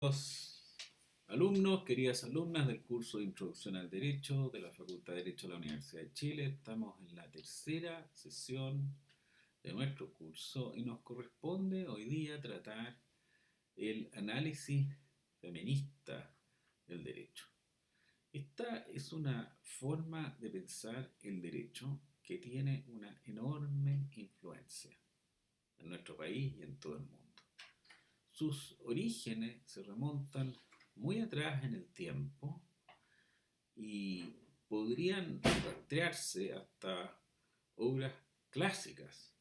Los alumnos, queridas alumnas del curso de Introducción al Derecho de la Facultad de Derecho de la Universidad de Chile, estamos en la tercera sesión de nuestro curso y nos corresponde hoy día tratar el análisis feminista del derecho. Esta es una forma de pensar el derecho que tiene una enorme influencia en nuestro país y en todo el mundo. Sus orígenes se remontan muy atrás en el tiempo y podrían rastrearse hasta obras clásicas,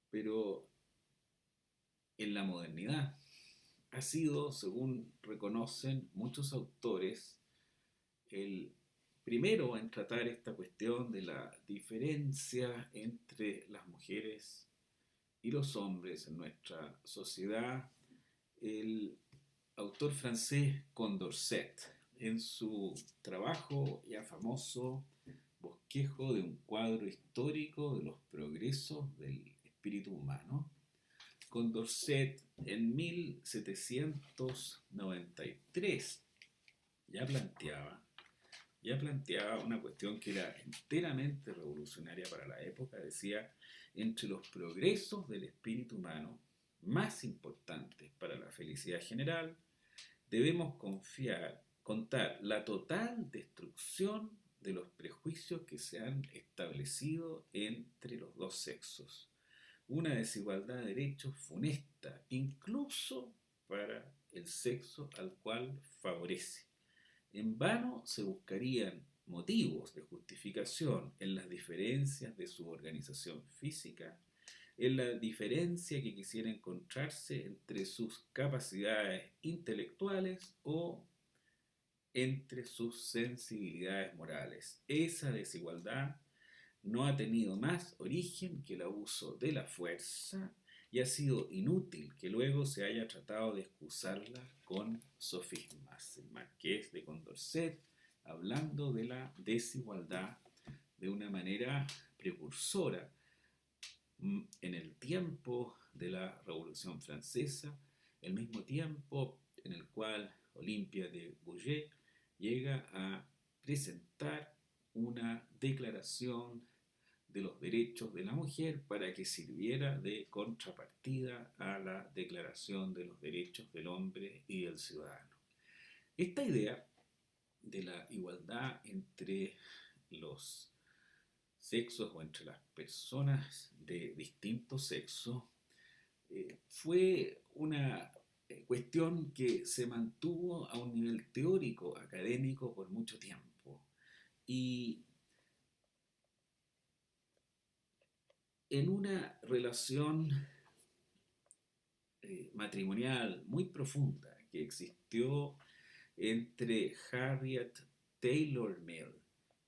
pero en la modernidad ha sido, según reconocen muchos autores, el primero en tratar esta cuestión de la diferencia entre las mujeres y los hombres en nuestra sociedad, el autor francés Condorcet, en su trabajo ya famoso Bosquejo de un cuadro histórico de los progresos del espíritu humano. Condorcet en 1793 ya planteaba, ya planteaba una cuestión que era enteramente revolucionaria para la época. Decía: entre los progresos del espíritu humano más importantes para la felicidad general, debemos contar la total destrucción de los prejuicios que se han establecido entre los dos sexos. Una desigualdad de derechos funesta, incluso para el sexo al cual favorece. En vano se buscarían motivos de justificación en las diferencias de su organización física, en la diferencia que quisiera encontrarse entre sus capacidades intelectuales o entre sus sensibilidades morales. Esa desigualdad no ha tenido más origen que el abuso de la fuerza y ha sido inútil que luego se haya tratado de excusarla con sofismas. El Marqués de Condorcet, hablando de la desigualdad de una manera precursora en el tiempo de la Revolución Francesa, el mismo tiempo en el cual Olympia de Gouges llega a presentar una declaración de los derechos de la mujer para que sirviera de contrapartida a la Declaración de los Derechos del Hombre y del Ciudadano. Esta idea de la igualdad entre los sexos o entre las personas de distinto sexo fue una cuestión que se mantuvo a un nivel teórico, académico, por mucho tiempo. Y en una relación matrimonial muy profunda que existió entre Harriet Taylor Mill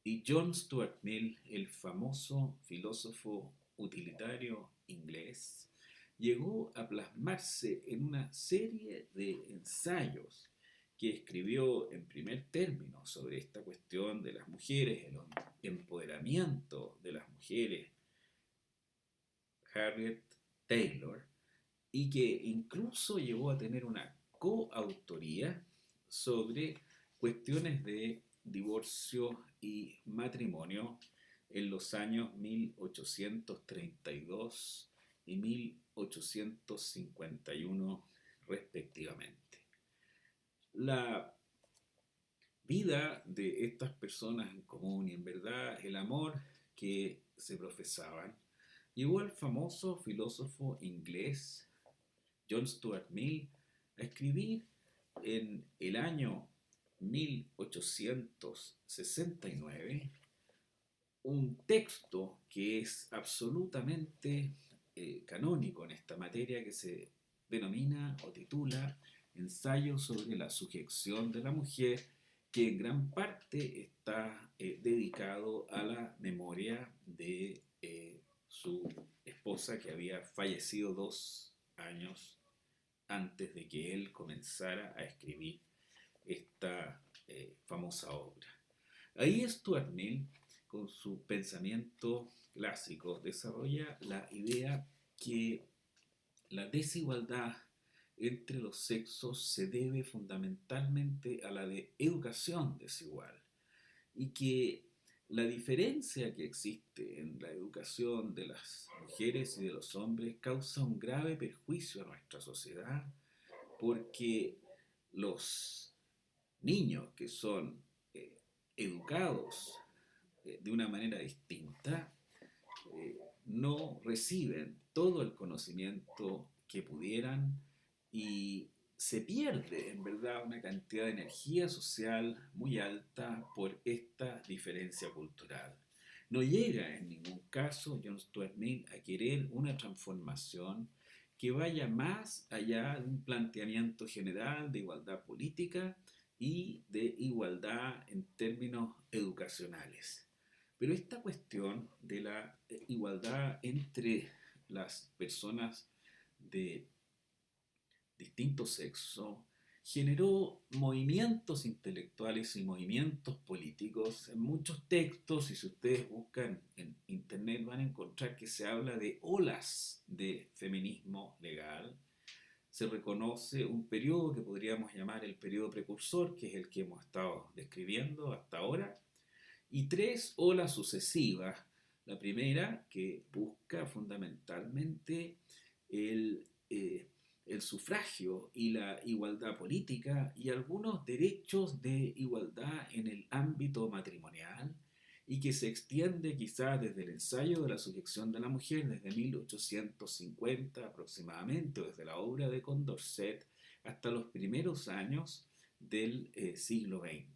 y John Stuart Mill, el famoso filósofo utilitario inglés, llegó a plasmarse en una serie de ensayos que escribió en primer término sobre esta cuestión de las mujeres, el empoderamiento de las mujeres, Harriet Taylor, y que incluso llegó a tener una coautoría sobre cuestiones de divorcio y matrimonio en los años 1832 y 1851 respectivamente. La vida de estas personas en común y en verdad el amor que se profesaban llevó al famoso filósofo inglés John Stuart Mill a escribir en el año 1869 un texto que es absolutamente canónico en esta materia, que se denomina o titula Ensayo sobre la sujeción de la mujer, que en gran parte está dedicado a la memoria de su esposa, que había fallecido 2 años antes de que él comenzara a escribir esta famosa obra. Ahí Stuart Mill, con su pensamiento clásico, desarrolla la idea que la desigualdad entre los sexos se debe fundamentalmente a la de educación desigual y que la diferencia que existe en la educación de las mujeres y de los hombres causa un grave perjuicio a nuestra sociedad porque los niños que son educados de una manera distinta no reciben todo el conocimiento que pudieran y se pierde en verdad una cantidad de energía social muy alta por esta diferencia cultural. No llega en ningún caso John Stuart Mill a querer una transformación que vaya más allá de un planteamiento general de igualdad política y de igualdad en términos educacionales. Pero esta cuestión de la igualdad entre las personas de distinto sexo generó movimientos intelectuales y movimientos políticos en muchos textos, y si ustedes buscan en internet van a encontrar que se habla de olas de feminismo legal. Se reconoce un periodo que podríamos llamar el periodo precursor, que es el que hemos estado describiendo hasta ahora, y tres olas sucesivas. La primera, que busca fundamentalmente el, el sufragio y la igualdad política y algunos derechos de igualdad en el ámbito matrimonial, y que se extiende quizás desde el ensayo de la sujeción de la mujer, desde 1850 aproximadamente, o desde la obra de Condorcet, hasta los primeros años del siglo XX.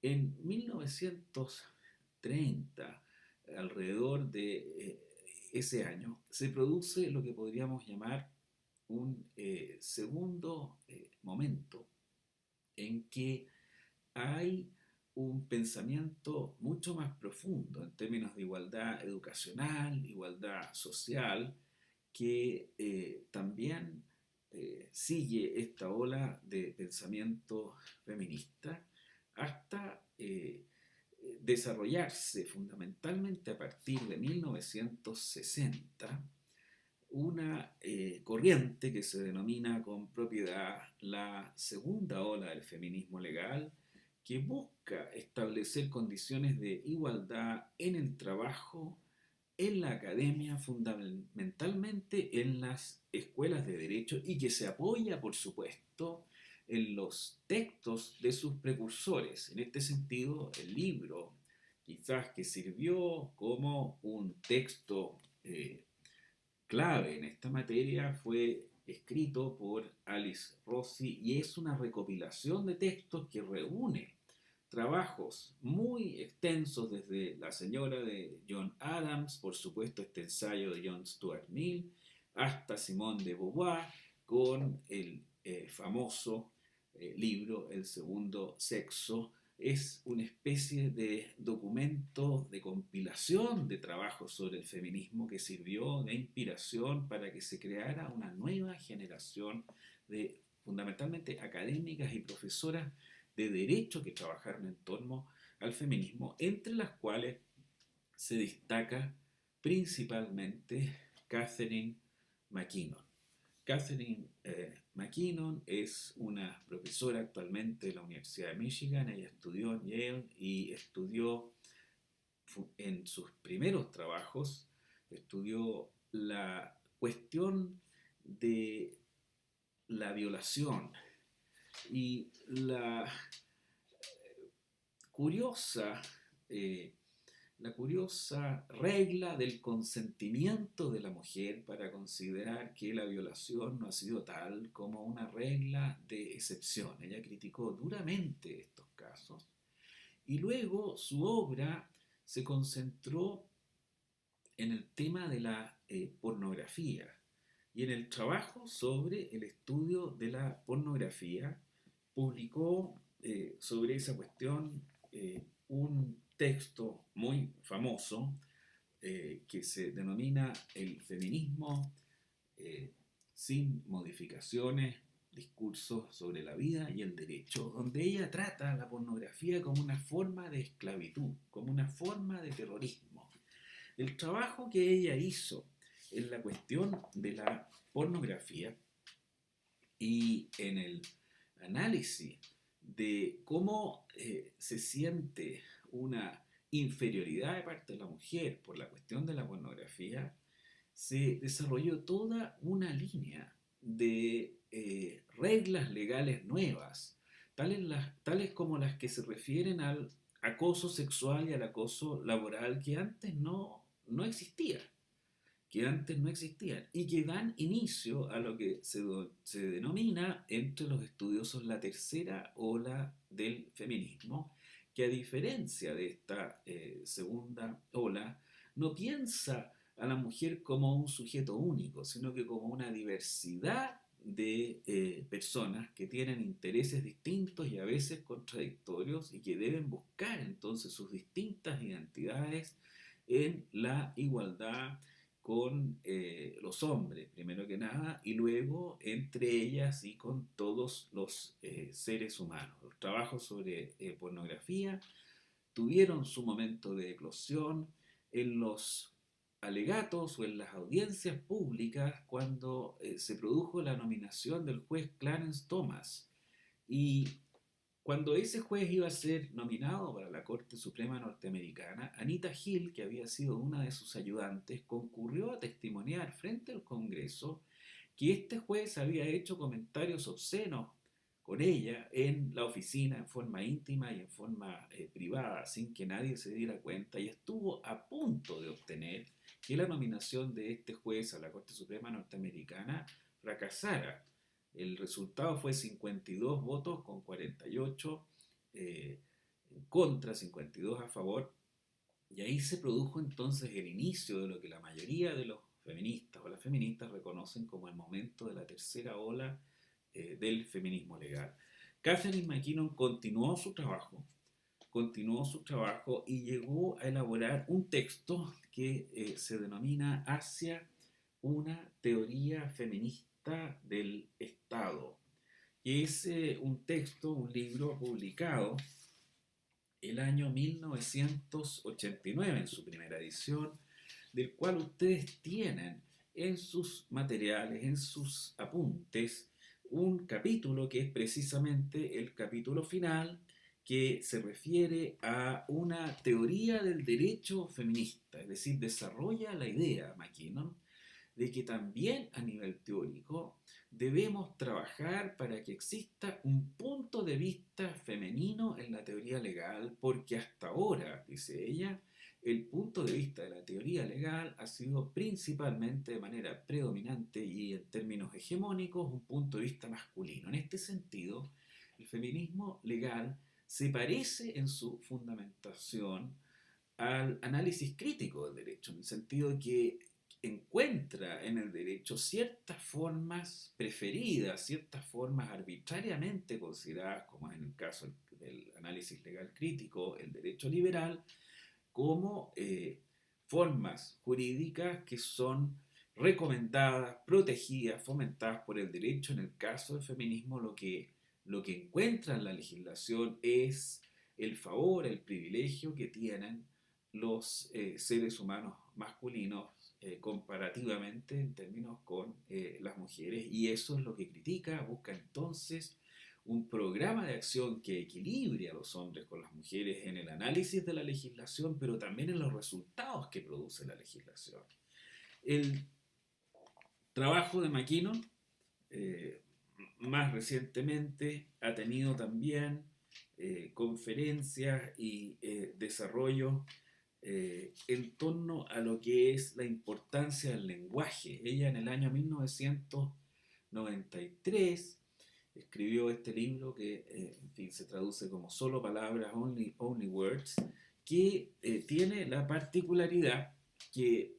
En 1930, alrededor de ese año, se produce lo que podríamos llamar un segundo momento en que hay un pensamiento mucho más profundo en términos de igualdad educacional, igualdad social, que también sigue esta ola de pensamiento feminista hasta desarrollarse fundamentalmente a partir de 1960 una corriente que se denomina con propiedad la segunda ola del feminismo legal, que busca establecer condiciones de igualdad en el trabajo, en la academia, fundamentalmente en las escuelas de derecho, y que se apoya, por supuesto, en los textos de sus precursores. En este sentido, el libro, quizás que sirvió como un texto clave en esta materia, fue escrito por Alice Rossi y es una recopilación de textos que reúne trabajos muy extensos desde La señora de John Adams, por supuesto este ensayo de John Stuart Mill, hasta Simone de Beauvoir, con el famoso libro El segundo sexo. Es una especie de documento de compilación de trabajos sobre el feminismo que sirvió de inspiración para que se creara una nueva generación de fundamentalmente académicas y profesoras de derecho que trabajaron en torno al feminismo, entre las cuales se destaca principalmente Catherine MacKinnon. Catherine MacKinnon es una profesora actualmente de la Universidad de Michigan. Ella estudió en Yale y estudió en sus primeros trabajos, estudió la cuestión de la violación y curiosa, eh, la curiosa regla del consentimiento de la mujer para considerar que la violación no ha sido tal como una regla de excepción. Ella criticó duramente estos casos y luego su obra se concentró en el tema de la pornografía y en el trabajo sobre el estudio de la pornografía. Publicó sobre esa cuestión un texto muy famoso que se denomina El feminismo sin modificaciones, discursos sobre la vida y el derecho, donde ella trata la pornografía como una forma de esclavitud, como una forma de terrorismo. El trabajo que ella hizo en la cuestión de la pornografía y en el análisis de cómo se siente una inferioridad de parte de la mujer por la cuestión de la pornografía, se desarrolló toda una línea de reglas legales nuevas, tales como las que se refieren al acoso sexual y al acoso laboral que antes no existía, que antes no existían y que dan inicio a lo que se denomina entre los estudiosos la tercera ola del feminismo, que a diferencia de esta segunda ola, no piensa a la mujer como un sujeto único, sino que como una diversidad de personas que tienen intereses distintos y a veces contradictorios y que deben buscar entonces sus distintas identidades en la igualdad con los hombres, primero que nada, y luego entre ellas y con todos los seres humanos. Los trabajos sobre pornografía tuvieron su momento de eclosión en los alegatos o en las audiencias públicas cuando se produjo la nominación del juez Clarence Thomas. Y cuando ese juez iba a ser nominado para la Corte Suprema Norteamericana, Anita Hill, que había sido una de sus ayudantes, concurrió a testimoniar frente al Congreso que este juez había hecho comentarios obscenos con ella en la oficina en forma íntima y en forma privada, sin que nadie se diera cuenta, y estuvo a punto de obtener que la nominación de este juez a la Corte Suprema Norteamericana fracasara. El resultado fue 52 votos con 48 en contra, 52 a favor, y ahí se produjo entonces el inicio de lo que la mayoría de los feministas o las feministas reconocen como el momento de la tercera ola del feminismo legal. Catherine McKinnon continuó su trabajo y llegó a elaborar un texto que se denomina Hacia una teoría feminista del Estado, que es un texto, un libro publicado el año 1989 en su primera edición, del cual ustedes tienen en sus materiales, en sus apuntes, un capítulo que es precisamente el capítulo final, que se refiere a una teoría del derecho feminista, es decir, desarrolla la idea, McKinnon, de que también a nivel teórico debemos trabajar para que exista un punto de vista femenino en la teoría legal, porque hasta ahora, dice ella, el punto de vista de la teoría legal ha sido principalmente de manera predominante y en términos hegemónicos un punto de vista masculino. En este sentido, el feminismo legal se parece en su fundamentación al análisis crítico del derecho, en el sentido de que encuentra en el derecho ciertas formas preferidas, ciertas formas arbitrariamente consideradas, como en el caso del análisis legal crítico, el derecho liberal, como formas jurídicas que son recomendadas, protegidas, fomentadas por el derecho. En el caso del feminismo, lo que encuentra en la legislación es el favor, el privilegio que tienen los seres humanos masculinos comparativamente en términos con las mujeres, y eso es lo que critica, busca entonces un programa de acción que equilibre a los hombres con las mujeres en el análisis de la legislación, pero también en los resultados que produce la legislación. El trabajo de McKinnon, más recientemente, ha tenido también conferencias y desarrollo en torno a lo que es la importancia del lenguaje. Ella en el año 1993 escribió este libro que en fin, se traduce como Solo Palabras, Only Words, que tiene la particularidad que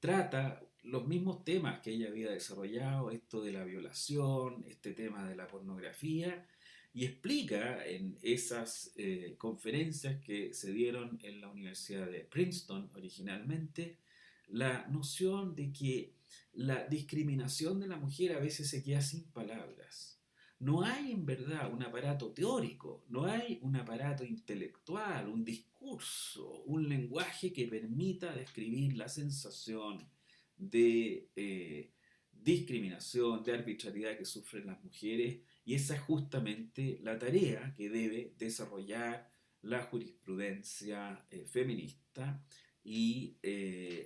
trata los mismos temas que ella había desarrollado, esto de la violación, este tema de la pornografía, y explica en esas conferencias que se dieron en la Universidad de Princeton originalmente, la noción de que la discriminación de la mujer a veces se queda sin palabras. No hay en verdad un aparato teórico, no hay un aparato intelectual, un discurso, un lenguaje que permita describir la sensación discriminación, de arbitrariedad que sufren las mujeres, y esa es justamente la tarea que debe desarrollar la jurisprudencia feminista, y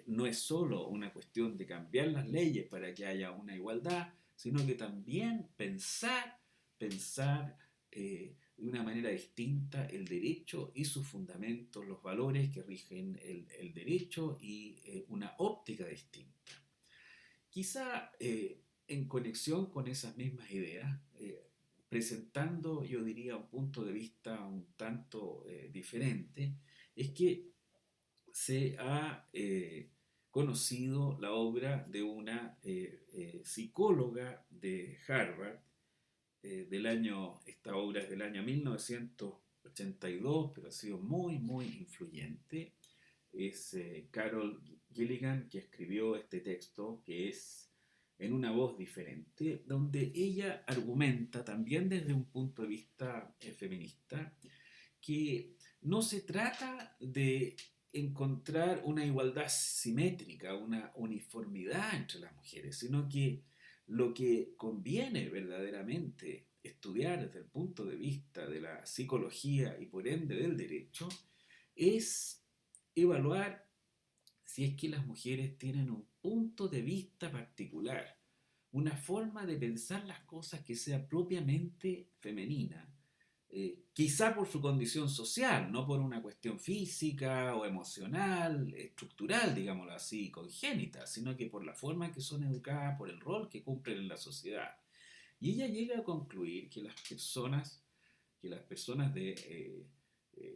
no es solo una cuestión de cambiar las leyes para que haya una igualdad, sino que también pensar de una manera distinta el derecho y sus fundamentos, los valores que rigen el derecho, y una óptica distinta. Quizá en conexión con esas mismas ideas, presentando, yo diría, un punto de vista un tanto diferente, es que se ha conocido la obra de una psicóloga de Harvard, esta obra es del año 1982, pero ha sido muy, muy influyente. Es Carol Gilligan, que escribió este texto, que es En una voz diferente, donde ella argumenta también desde un punto de vista feminista, que no se trata de encontrar una igualdad simétrica, una uniformidad entre las mujeres, sino que lo que conviene verdaderamente estudiar desde el punto de vista de la psicología y por ende del derecho es evaluar si es que las mujeres tienen un punto de vista particular, una forma de pensar las cosas que sea propiamente femenina, quizá por su condición social, no por una cuestión física o emocional, estructural, digámoslo así, congénita, sino que por la forma en que son educadas, por el rol que cumplen en la sociedad. Y ella llega a concluir que las personas de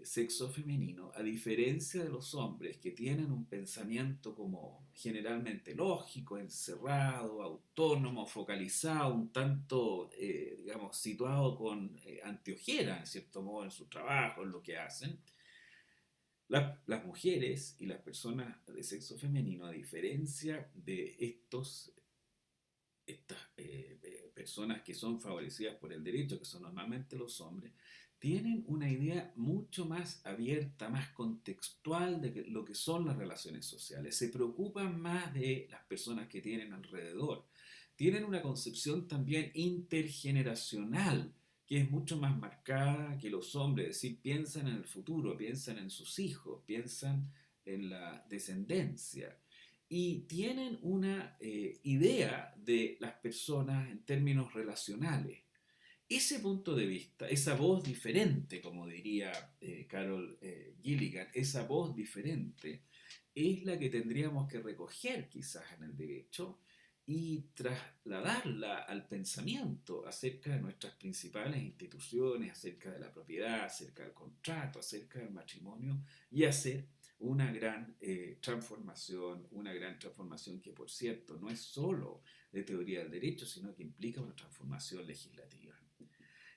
sexo femenino, a diferencia de los hombres que tienen un pensamiento como generalmente lógico, encerrado, autónomo, focalizado, un tanto, digamos, situado con anteojera, en cierto modo, en su trabajo, en lo que hacen, las mujeres y las personas de sexo femenino, a diferencia de estas personas que son favorecidas por el derecho, que son normalmente los hombres, tienen una idea mucho más abierta, más contextual de lo que son las relaciones sociales. Se preocupan más de las personas que tienen alrededor. Tienen una concepción también intergeneracional, que es mucho más marcada que los hombres. Es decir, piensan en el futuro, piensan en sus hijos, piensan en la descendencia, y tienen una idea de las personas en términos relacionales. Ese punto de vista, esa voz diferente, como diría Carol Gilligan, esa voz diferente es la que tendríamos que recoger quizás en el derecho y trasladarla al pensamiento acerca de nuestras principales instituciones, acerca de la propiedad, acerca del contrato, acerca del matrimonio, y hacer una gran transformación que, por cierto, no es solo de teoría del derecho, sino que implica una transformación legislativa.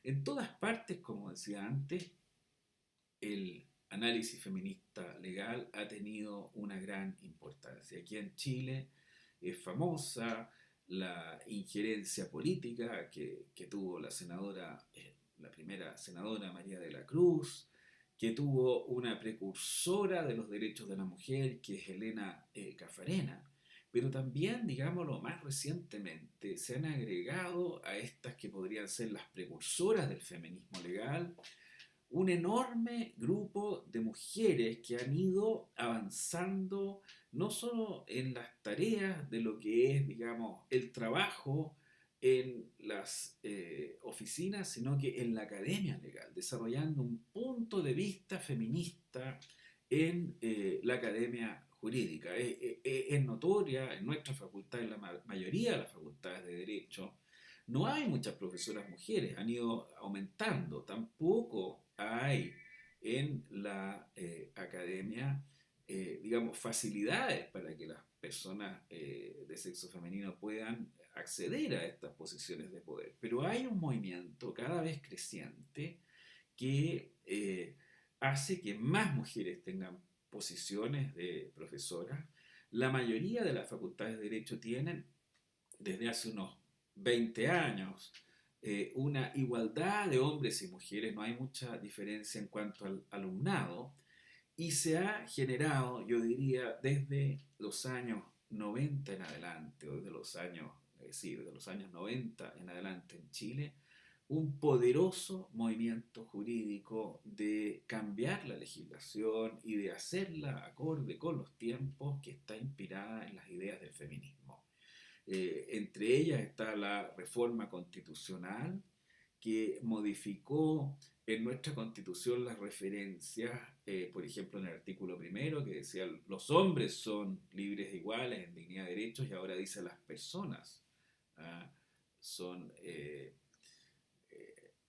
En todas partes, como decía antes, el análisis feminista legal ha tenido una gran importancia. Aquí en Chile es famosa la injerencia política que tuvo la primera senadora María de la Cruz, que tuvo una precursora de los derechos de la mujer, que es Elena Cafarena, pero también, digámoslo, más recientemente se han agregado a estas que podrían ser las precursoras del feminismo legal, un enorme grupo de mujeres que han ido avanzando no solo en las tareas de lo que es, digamos, el trabajo en las oficinas, sino que en la academia legal, desarrollando un punto de vista feminista en la academia jurídica. Es notoria en nuestra facultad, en la mayoría de las facultades de Derecho, no hay muchas profesoras mujeres, han ido aumentando. Tampoco hay en la academia, digamos, facilidades para que las personas de sexo femenino puedan acceder a estas posiciones de poder. Pero hay un movimiento cada vez creciente que hace que más mujeres tengan posiciones de profesoras. La mayoría de las facultades de Derecho tienen, desde hace unos 20 años, una igualdad de hombres y mujeres, no hay mucha diferencia en cuanto al alumnado, y se ha generado, yo diría, desde los años 90 en adelante, o desde los años sí, desde los años 90 en adelante en Chile, un poderoso movimiento jurídico de cambiar la legislación y de hacerla acorde con los tiempos, que está inspirada en las ideas del feminismo. Entre ellas está la reforma constitucional, que modificó en nuestra constitución las referencias, por ejemplo, en el artículo primero, que decía los hombres son libres e iguales en dignidad y derechos, y ahora dice las personas, ¿ah? Son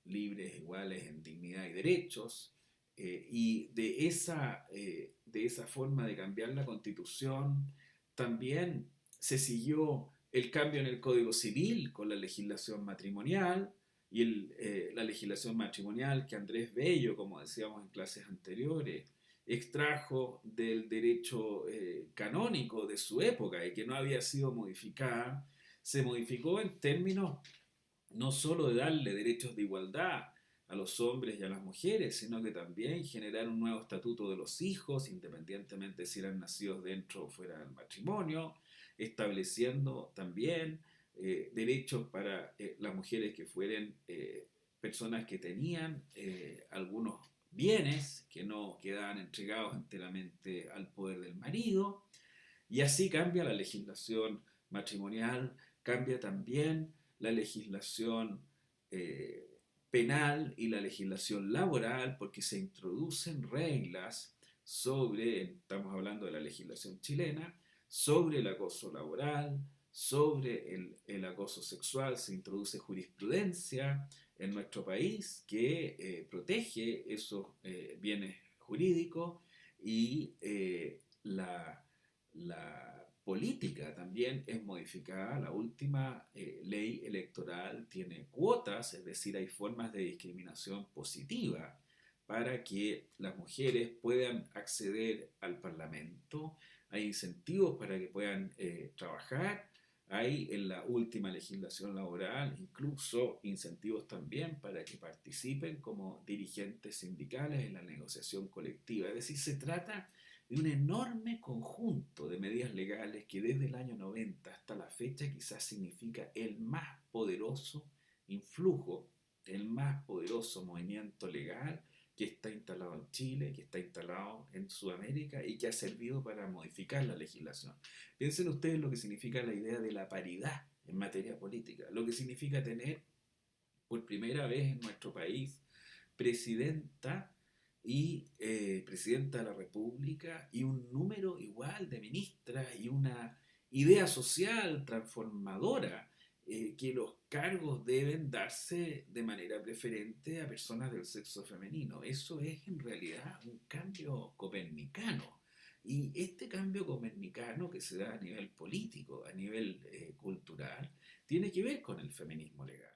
libres, iguales en dignidad y derechos, y de esa forma de cambiar la constitución también se siguió el cambio en el Código Civil con la legislación matrimonial, y la legislación matrimonial que Andrés Bello, como decíamos en clases anteriores, extrajo del derecho canónico de su época y que no había sido modificada, se modificó en términos no solo de darle derechos de igualdad a los hombres y a las mujeres, sino que también generar un nuevo estatuto de los hijos, independientemente si eran nacidos dentro o fuera del matrimonio, estableciendo también derechos para las mujeres que fueran personas que tenían algunos bienes que no quedaban entregados enteramente al poder del marido, y así cambia la legislación matrimonial, cambia también la legislación eh, penal y la legislación laboral, porque se introducen reglas sobre, estamos hablando de la legislación chilena, sobre el acoso laboral, sobre el acoso sexual, se introduce jurisprudencia en nuestro país que protege esos bienes jurídicos, y la política también es modificada. La última ley electoral tiene cuotas, es decir, hay formas de discriminación positiva para que las mujeres puedan acceder al Parlamento, hay incentivos para que puedan trabajar, hay en la última legislación laboral incluso incentivos también para que participen como dirigentes sindicales en la negociación colectiva. Es decir, se trata de un enorme conjunto de medidas legales que desde el año 90 hasta la fecha quizás significa el más poderoso influjo, el más poderoso movimiento legal que está instalado en Chile, que está instalado en Sudamérica y que ha servido para modificar la legislación. Piensen ustedes lo que significa la idea de la paridad en materia política, lo que significa tener por primera vez en nuestro país presidenta y presidenta de la República y un número igual de ministras y una idea social transformadora, que los cargos deben darse de manera preferente a personas del sexo femenino. Eso es en realidad un cambio copernicano. Y este cambio copernicano que se da a nivel político, a nivel cultural, tiene que ver con el feminismo legal.